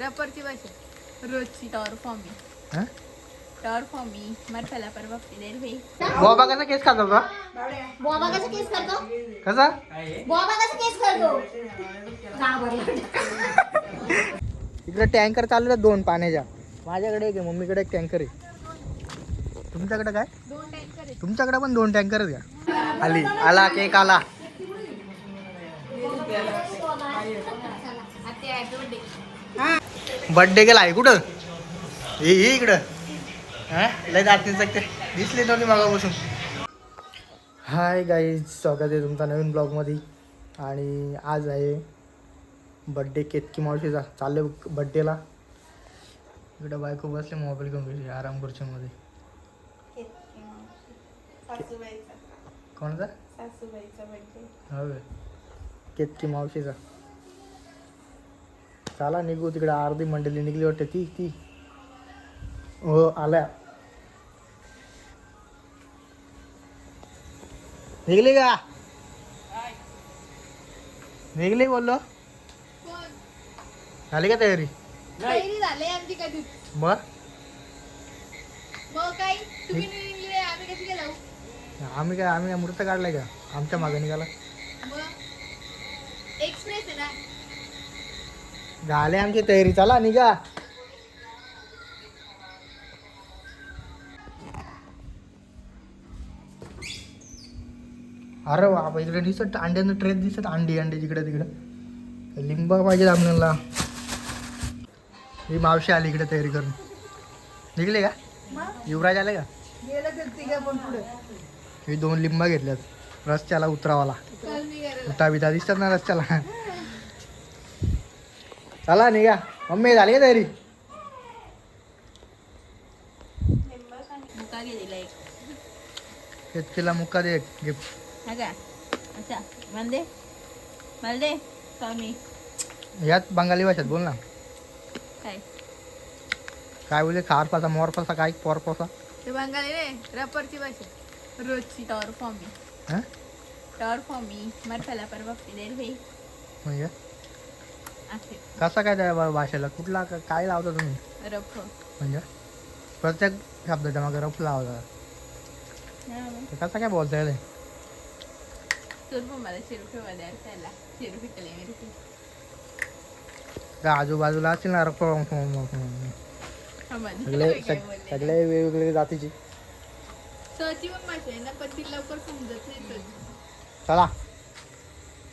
रपरची भाषा रोजची Tor for me हा? टॉर फॉर मी मरफला पर बापती देर भाई बाबा कसा केस खातो का बाबा कसं केस करतो कसा बाबा कसं केस करतो इकडे टँकर चालू आहे 2 पाण्याच्या. माझ्याकडे एक आहे, मम्मीकडे एक टँकर आहे. तुमच्याकडे काय? 2 टँकर आहेत. तुमच्याकडे पण 2 टँकर आहेत का? आला केक आला. आता हॅपी बर्थडे. बर्थडे गेला आहे कुठं? हे इकडं हा लय जात नाही सकते दिसले नव्हते मागापासून. हाय गाईज, स्वागत आहे तुमचा नवीन ब्लॉगमध्ये. आणि आज आहे बड्डे केतकी मावशीचा. चालले बड्डेला. इकडं बायको बसले मोबाईल घेऊन बसले आराम खुर्चीमध्ये. कोणाचा? सासूबाईचा बर्थडे. हो केतकी मावशीचा. चला निघू तिकडे. अर्धी मंडळी निघली वाटते. ती हो आल्या. निघली का? निघली बोललो. झाली का तयारी? तयारी झाली आमची कधी. मग काय तुम्ही निघले आम्ही कशी गेलो? आम्ही अमृत काढलाय का? आमच्या मागे निघाला. मग एक्सप्रेस आहे ना. झाले आमची तयारी. चला निघा. अरे बाबा इकडे दिसत अंड्यानं ट्रेस दिसत. अंडी तिकडे लिंब पाहिजे आपल्याला. ही मावशी आली इकडे तयारी करून. निघले का? युवराज आले का? हे 2 लिंबा घेतल्यात रस्त्याला उतरावाला. उता बिता दिसतात ना रस्त्याला. चला निघा. मम्मी झाली का तयारी? मुका गेलेला एक. केतकीला मुक्का दे गिफ्ट. हा का? अच्छा मला दे स्वामी. यात बंगाली भाषेत बोल ना. काय बोलले? खारपासा मोरपासा काय पोरपासा? ते बंगाली रे. रपरची भाषा रोजची टॉर फॉर मी. हा टॉर फॉर मी मरफला पर बापती देर भाई म्हणजे असे कसा काय त्या भाषेला कुठला काय लावता तुम्ही? रफ. म्हणजे प्रत्येक शब्दाच्या मागे रफ लावता. कसा काय बोलता येईल? मला शिरफे मध्ये असायला शिरफी कले मिरफी. त्या आजूबाजूला असतील ना रफ. सगळे वेगवेगळे जातीची. सहची पण भाषा आहे ना, पण ती लवकर समजत नाही.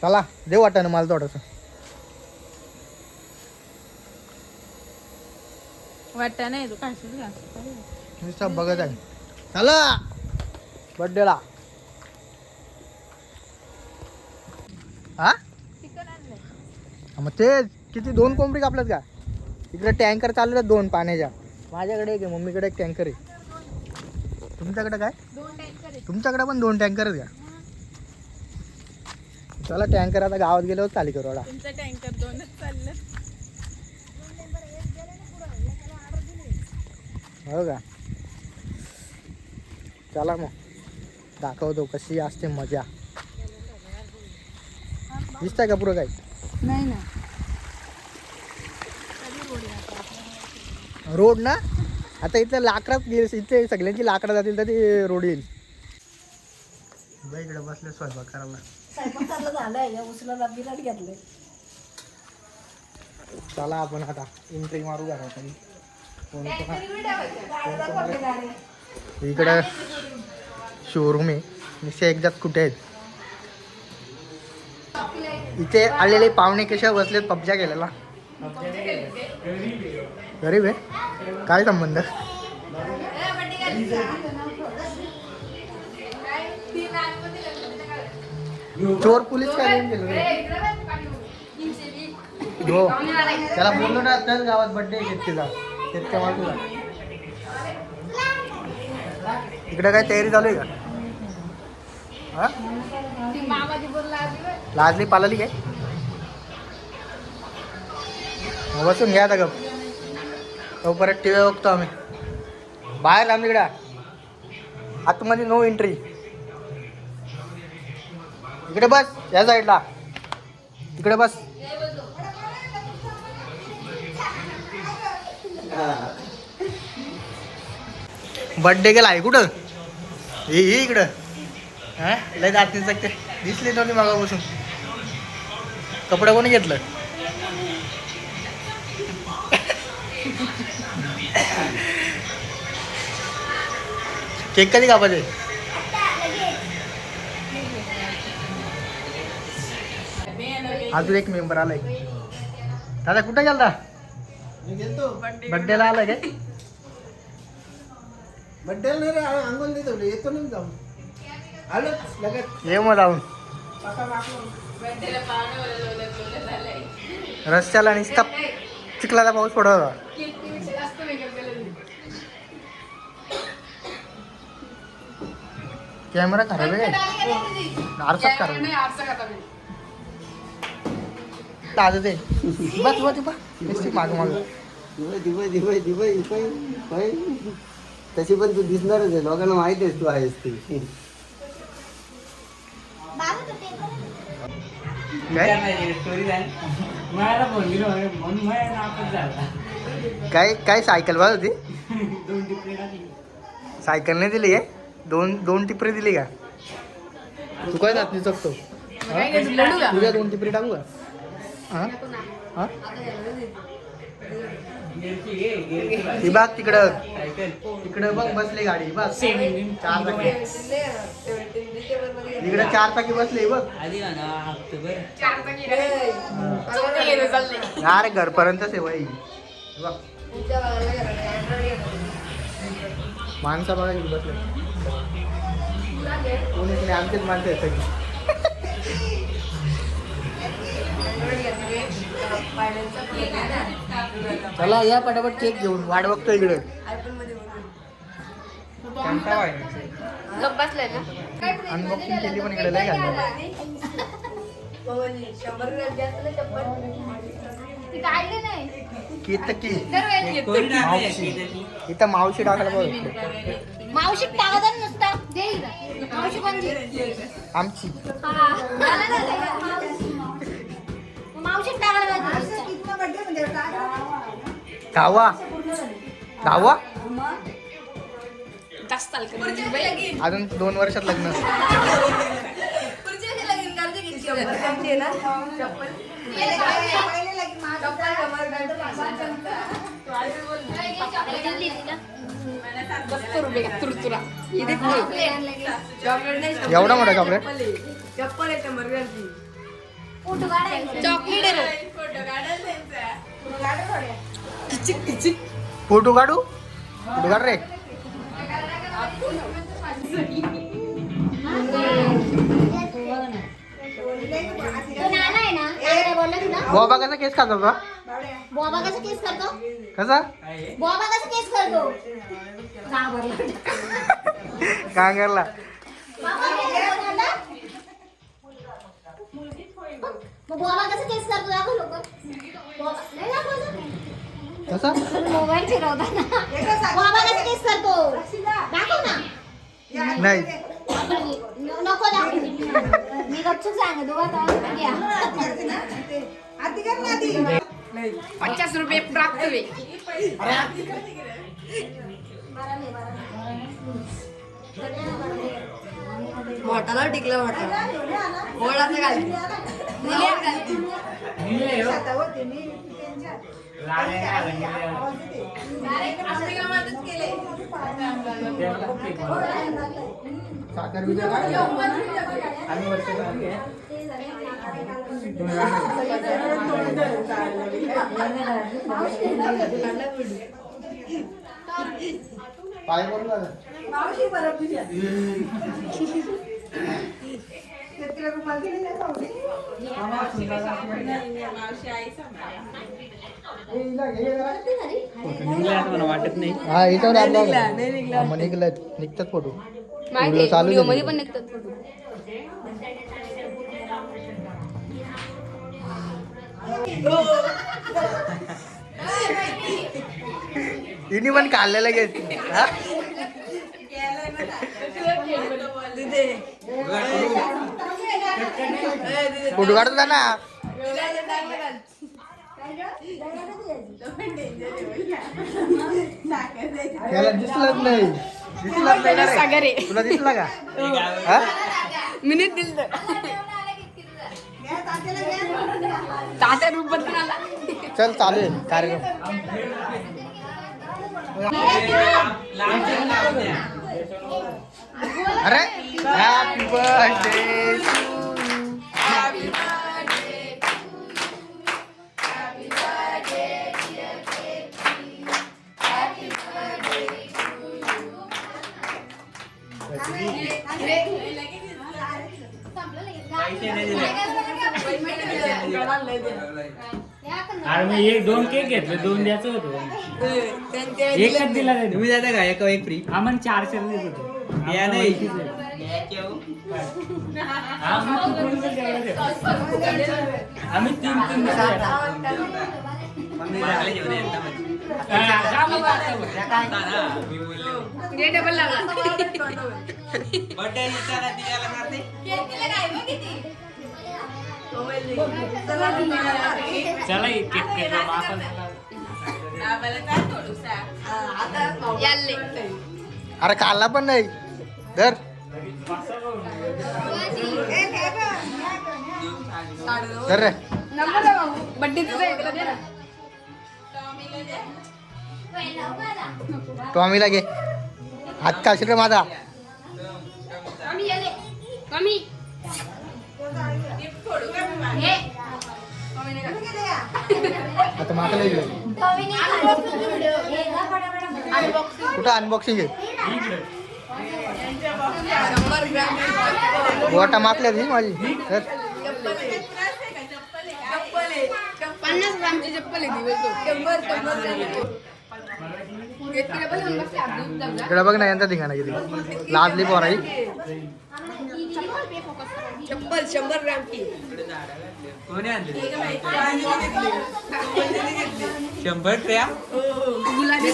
चला दे वाटानं मला थोडंसं. वाटतं नाही तू खाशील का? मी सब बघत आहे. चला बड्डेला. हा चिकन आणलंय. मग ते किती 2 कोंबडी कापल्यात का? इकडे टँकर चालू आहे 2 पाण्याच्या. माझ्याकडे एक आहे, मम्मीकडे एक टँकर आहे. तुमच्याकडे काय? 2 टँकर आहेत. तुमच्याकडे पण 2 टँकर आहेत का? चला टँकर आता गावात गेल्यावर चाली करू. तुमचा टँकर 2च चाललं. हो का? चला मग दाखवतो कशी असते मजा. दिसतंय का पुरं काय? नाही ना. रोड ना आता इथं लाकडात इथे सगळ्यांची लाकडं जातील तर ते रोड येईल. इकडे बसले स्वयंपाक करायला. चला आपण आता एंट्री मारू घरात. इकडं शोरूम आहे. निश्चय एकदाच कुठे आहेत. इथे आलेले पाहुणे कशा बसलेत पबजा केलेला. गरीब आहे काय संबंध? चोर पोलीस काय केलं हो. त्याला बोललो ना त्याच गावात बड्डे तिला तितक्या वाजूला. इकडे काय तयारी चालू आहे का? हा लाजली पालाली काय? बसून घ्या आता गप. तोपर्यंत टी व्ही बघतो आम्ही. बाहेर आम्ही इकडे आतमध्ये नो एंट्री. इकडे बस या साईडला. इकडे बस. बर्थडे गेला आहे कुठं हे इकडं हा लय दात सकते दिसले नव्हते मागापासून कपडा कोणी घेतलं केक कधी कापायचे अजून एक मेंबर आलाय दादा कुठं गेलता बड्डेला आलाय काय बड्डेला नाही रे अंगोल देतो येतो ना जाऊन आलोच लगेच ये मग जाऊन रस्त्याला नुसता चिखलाचा पाऊस पडत होता कॅमेरा खराब आहे काय आरसाच खराब आहे ताजं ते माग माग दिवाळी तशी पण तू दिसणारच आहे लोकांना माहिती आहेस तू आहेस ती काय काय सायकल बघ होती सायकल नाही दिली काय दोन टिपरे दिली का तू काय जात नाही चकतो तुझ्या 2 टिपरे टाकू का हा ती बघ तिकडं बघ बसले गाडी बघ 4 चाकी इकडे 4 चाकी बसले बघ अरे घरपर्यंतच आहे बाई बघ माणसं बघा किती बसले कोणीच नाही आमचेच माणसं आहेत सगळी चला या पटापट केक घेऊन वाट बघतो इकडे अनबॉक्सिंग केली पण इकडे लय घालणार इथं मावशी टाकायला बघ मावशी टाकत नसता दे मावशी कोणती आमची मावशी टाकायला गावा गावा अजून 2 वर्षात लग्न एवढा मोठा चॉकलेट फोटो काढू फोटो काढ रे बोबा कसा केस खातो का बोबा कसा केस करतो कसा बोबा कसा केस करतो कांगरला बोबा कसा केस करतो दाखव लोक कसा मोबाईल फिरवता ना बोबा कसा केस करतो दाखव ना नाही नको दाखव मी गपचूप सांगतो आता 50 रुपये प्राप्त वे मोठाला टिकला मोठा गोळाचं घालते साखर बिगर आणि वर्ष पाय करू वाटत नाही हा याच्यावर निघतात फोटो चालू मध्ये पण निघतात फोटो तिने पण काढलेलं घेत फोटो काढतो ना त्याला दिसलंच नाही. दिसलंच नाही ना रे. तुला दिसला का? हा? मिनिट दिल तात्या रूप बदलून आला. चल चालू आहे कार्यक्रम. अरे हॅपी बर्थडे अरे मी एक 2 केक घेतले 2 द्यायचं होतं. एकच दिला नाही. तुम्ही जाता का एक फ्री हा मग 400 देत होतो. या नाही हा मग तू कोणतं तेवढं दे. आम्ही 3 घे डबल लागला. चला एक केक घेतो आपण. याले अरे खाल्ला पण नाही. धर धर रे. नंबर बड्डे तुझा येतला दे ना. टॉमीला घे. हात काशील रे माझा. कमी आता मागला येईल. कुठं अनबॉक्सिंग आहे? गोटा मागल्या ती माझी. धर. 50 ग्रामची चप्पल आहे ती बोलतो. 100 इकडे बघ ना यांचा ठिकाणा किती लाजली पोराई. चप्पल 100 ग्रामची. कोणी आणली 100 ट्र्या गुलाबी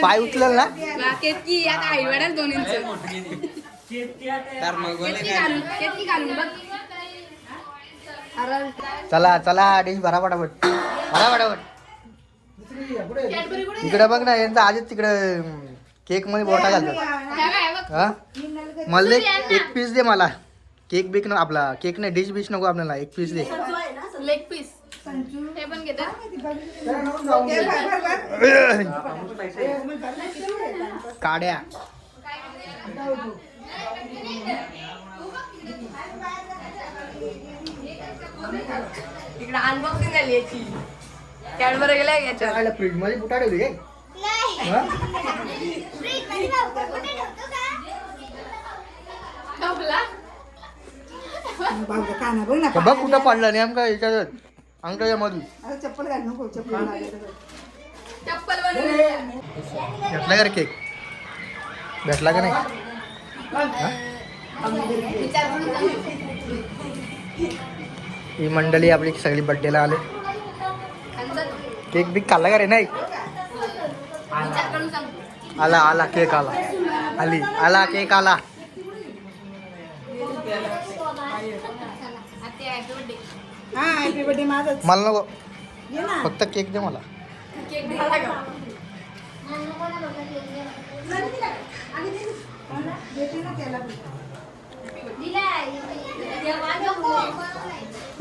पाय उचलेल ना. केतकी आता आईवडाल 2 इंच. तर मग केतकी घालून बघ. चला चला डिश भरा पटापट. भरा पटापट. इकडे बघ ना यांचा आधीच तिकडे केक मध्ये बोटा घालतात. हा मला एक पीस दे मला. केक बिक नको आपला. केक नाही डिश बिश नको आपल्याला. एक पीस दे. लेग पीस हे पण घेतात. काड्या इकडे अनबॉक्सिंग झाली याची. कॅडबरी गेलाय याच्यात. फ्रीज मध्ये बुटा ठेवली काय? ठोकला. बघ कुठं पडलं नेमका याच्यात अंगठ्याच्या मधून. चप्पल बनवली. भेटला का रे केक? भेटला का नाही? विचार करून सांग. ही मंडळी आपली सगळी बर्थडेला आले. खांचा. केक बिक खाल्ला का रे? नाही विचार करून सांग. आला आला केक आला. आली आला केक आला. Happy birthday. मला नको फक्त केक दे मला. केक दिला का?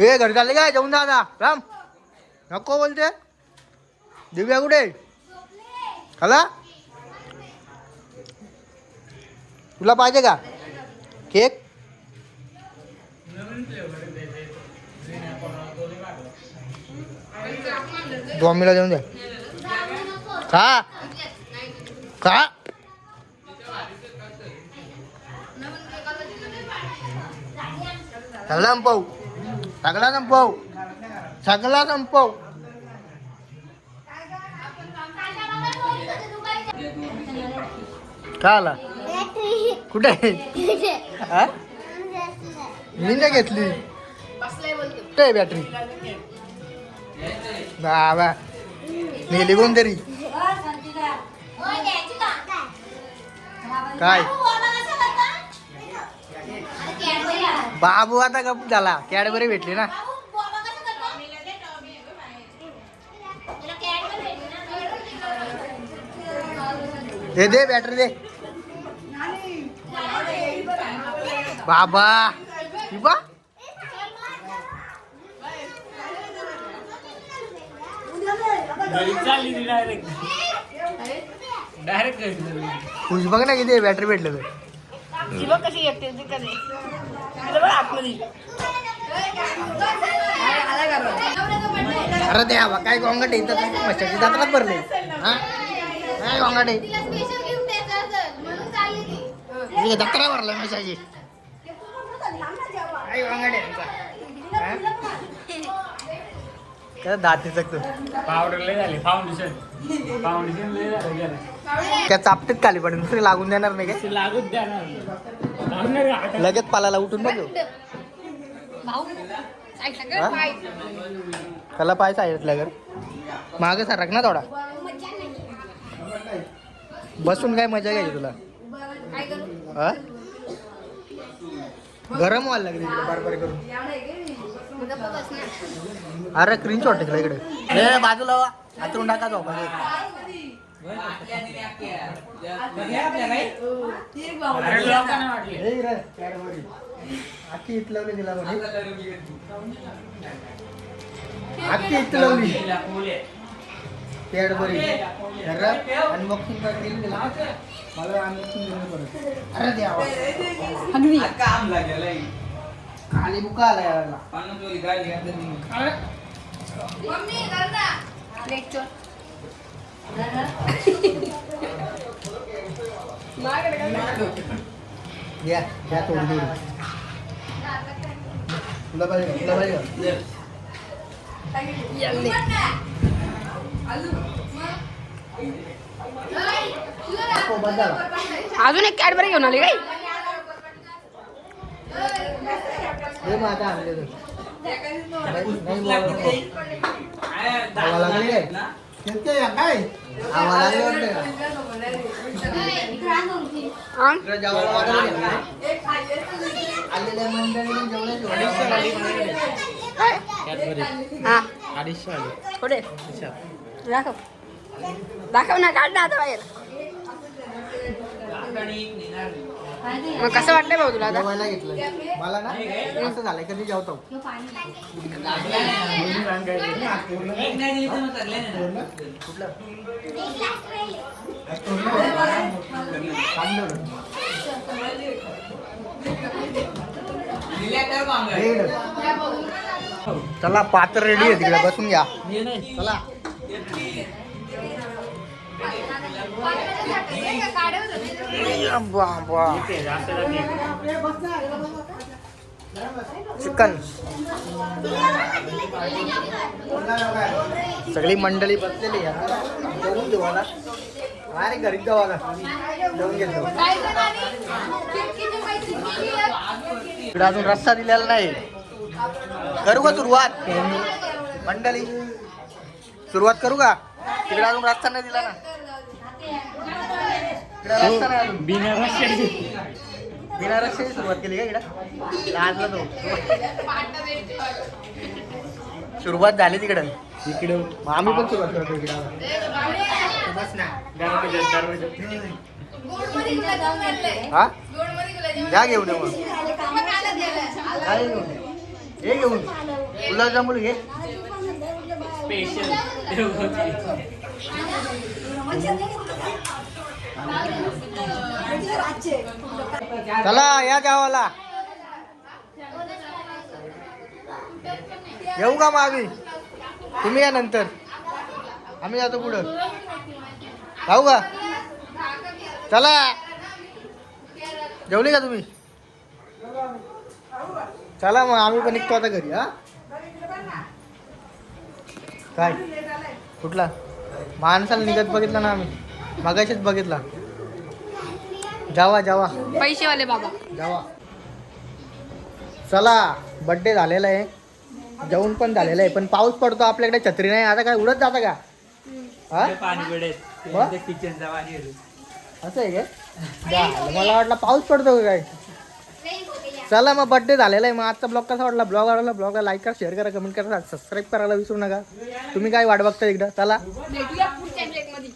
ए घरी चालले काय? जाऊन जा आता. राम नको बोलते. दिव्या कुठे? खाला तुला पाहिजे का केक? डॉमीला देऊन द्या. खा खा. सगळा संपव. सगळा संपव. सगळा संपव. का आला? कुठे? हा? मी नाही घेतली. कुठे बॅटरी? बाबा नेली कोणतरी. काय बाबू आता गप झाला, कॅडबरी भेटली ना. बाबा कसं करतो? तुला कॅडबरी भेटली ना? दे दे बॅटरी दे बाबा. ही बा घरी चालली ती डायरेक्ट डायरेक्ट खुश बघ ना किती बॅटरी भेटलं तर. कशी येते ती कधी आतमध्ये अरे द्यावा काय गोंगाट येतात मच्छाची जत्रात भरले. हा काय गोंगाट आहे, तिला स्पेशल गिफ्ट द्यायचं असेल म्हणून चालली ती. हे जत्रा भरला मच्छाची. काय गोंगाट आहे यांचा? हा? काय दाती चकतो पावडर लय झाले. फाउंडेशन लय झालं गेलं. त्या चापटीत खाली पडेल, दुसरी लागून देणार नाही काय. ते लागूच द्या ना. लगेच पालाला उठून बघ. भाऊ हा? त्याला पाय साईडला कर, मागे सरक ना थोडा. मजा नाही. बसून काय मजा घ्यायची तुला. काय करू? हा? गरम व्हायला लागली इकडे बारबारी करून. गप्प बस ना. अरे क्रीन शॉट तिकडे इकडे. हे बाजूला वा. आतून टाका झोपा. अरे लोकांना वाटले. आखी इटलवली तिला म्हणे. आखी इटलवली कॅडबरी अनबॉक्सिंग केली तिला. मला अनबॉक्सिंग केलं परत. अरे द्यावा खाली बुका आला यायला. लेक्चर या या तोडली. तुला पाहिजे तुला पाहिजे. हो, बस झाला. अजून एक कॅडबरी घेऊन आली काय हे मग आता आणले तर. नाही आवा लागली काय? काय आवा लागली वाटतं का? इकडे जेवायला वाढवलं का? आलेल्या मंडळीने जेवणाची ऑर्डर आली. हा 250 आली. पुढे दाखव दाखव ना, काढ ना आता बाहेर. मग कसं वाटतंय भाऊ तुला आता? जेवायला घेतलं मला ना. असं झालंय कधी जेवतो. चला पात्र रेडी आहे तिकडे, बसून घ्या. चला चिकन. सगळी मंडळी बसलेली आहे. जेवून घेऊ आता. अरे घरीच जाऊ आता. जेवून घेतो. इकडे अजून रस्ता दिलेला नाही. करू का सुरुवात मंडळी? सुरुवात करू का? तिकडे अजून रस्ता नाही दिला ना. इकडे रस्ता नाही अजून. बिना रस्त्याची बिना रस्त्याची सुरुवात केली का इकडे? लाजला तो. सुरुवात झाली तिकडे. इकडं मग आम्ही पण सुरुवात करतो इकडे. बस ना. हा घ्या घेऊन ये मग. काय घेऊन ये? हे घेऊन गुलाबजामुन घे. स्पेशल चला या गावाला. येऊ का मग आम्ही? तुम्ही या नंतर, आम्ही जातो पुढं. जाऊ का? चला. जेवली का तुम्ही? चला मग आम्ही पण निघतो आता घरी. हा काय कुठला माणसाला निघत बघितला ना आम्ही, मगाशीच बघितला. जावा जावा पैसेवाले बाबा. जावा. चला बड्डे झालेला आहे, जेवण पण झालेलं आहे, पण पाऊस पडतो आपल्याकडे, छत्री नाही. आता काय उडत जातं का? हा पाणी मग? किचनचा पाणी असं आहे काय? मला वाटलं पाऊस पडतो का काय. चला मग बर्थडे झालेला आहे. मग आजचा ब्लॉग कसा वाटला? ब्लॉग आवडला ब्लॉगला लाईक करा, शेअर करा, कमेंट करा, सबस्क्राईब करायला विसरू नका. तुम्ही काय वाट बघता एकदा? चला भेटूया पुढच्या ब्रेकमध्ये.